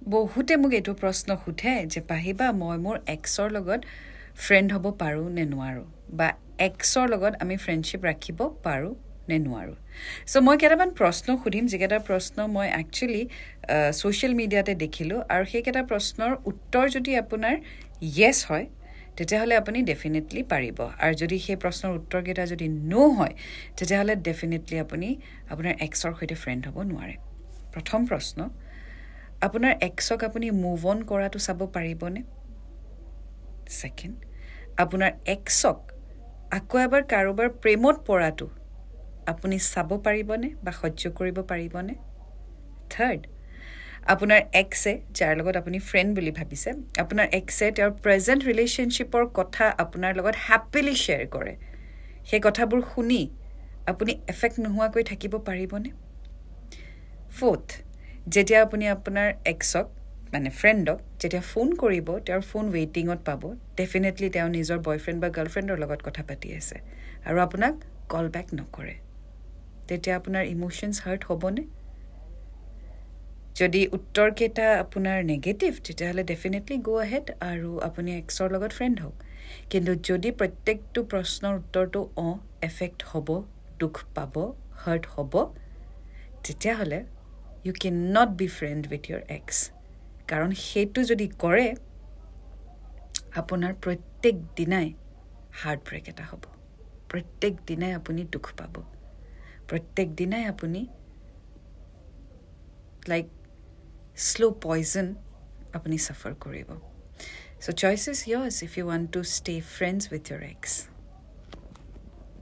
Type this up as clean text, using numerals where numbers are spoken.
বহুতে মোক এইটো প্ৰশ্ন সুধে যে পাহিবা মই মোৰ এক্সৰ লগত ফ্ৰেণ্ড হ'ব পাৰোঁ নে নোৱাৰোঁ বা এক্সৰ লগত আমি ফ্ৰেণ্ডশ্বিপ ৰাখিব পাৰোঁ নে নোৱাৰোঁ চ' মই কেইটামান প্ৰশ্ন সুধিম যিকেইটা প্ৰশ্ন মই একচুৱেলি ছ'চিয়েল মিডিয়াতে দেখিলোঁ আৰু সেইকেইটা প্ৰশ্নৰ উত্তৰ যদি আপোনাৰ য়েছ হয় তেতিয়াহ'লে আপুনি ডেফিনেটলি পাৰিব আৰু যদি সেই প্ৰশ্নৰ উত্তৰকেইটা যদি নো হয় তেতিয়াহ'লে ডেফিনেটলি আপুনি আপোনাৰ এক্সৰ সৈতে ফ্ৰেণ্ড হ'ব নোৱাৰে প্ৰথম প্ৰশ্ন আপোনাৰ এক্সক আপুনি মুভ অন কৰাটো চাব পাৰিবনে ছেকেণ্ড আপোনাৰ এক্সক আকৌ এবাৰ কাৰোবাৰ প্ৰেমত পৰাটো আপুনি চাব পাৰিবনে বা সহ্য কৰিব পাৰিবনে থাৰ্ড আপোনাৰ এক্সে যাৰ লগত আপুনি ফ্ৰেণ্ড বুলি ভাবিছে আপোনাৰ এক্সে তেওঁৰ প্ৰেজেণ্ট ৰিলেশ্যনশ্বিপৰ কথা আপোনাৰ লগত হেপিলি শ্বেয়াৰ কৰে সেই কথাবোৰ শুনি আপুনি এফেক্ট নোহোৱাকৈ থাকিব পাৰিবনে ফ'ৰ্থ যেতিয়া আপুনি আপোনাৰ এক্সক মানে ফ্ৰেণ্ডক যেতিয়া ফোন কৰিব তেওঁৰ ফোন ৱেইটিঙত পাব ডেফিনেটলি তেওঁ নিজৰ বয়ফ্ৰেণ্ড বা গাৰ্লফ্ৰেণ্ডৰ লগত কথা পাতি আছে আৰু আপোনাক কল বেক নকৰে তেতিয়া আপোনাৰ ইম'শ্যনছ হাৰ্ট হ'বনে যদি উত্তৰকেইটা আপোনাৰ নেগেটিভ তেতিয়াহ'লে ডেফিনেটলি গো আহেড আৰু আপুনি এক্সৰ লগত ফ্ৰেণ্ড হওক কিন্তু যদি প্ৰত্যেকটো প্ৰশ্নৰ উত্তৰটো এফেক্ট হ'ব দুখ পাব হাৰ্ট হ'ব তেতিয়াহ'লে you cannot be friend with your ex কাৰণ সেইটো যদি কৰে আপোনাৰ প্ৰত্যেক দিনাই হাৰ্ট ব্ৰেক এটা হ'ব প্ৰত্যেক দিনাই আপুনি দুখ পাব প্ৰত্যেক দিনাই আপুনি লাইক স্লো পয়জন আপুনি সাফাৰ কৰিব so choice is yours if you want to stay friends with your ex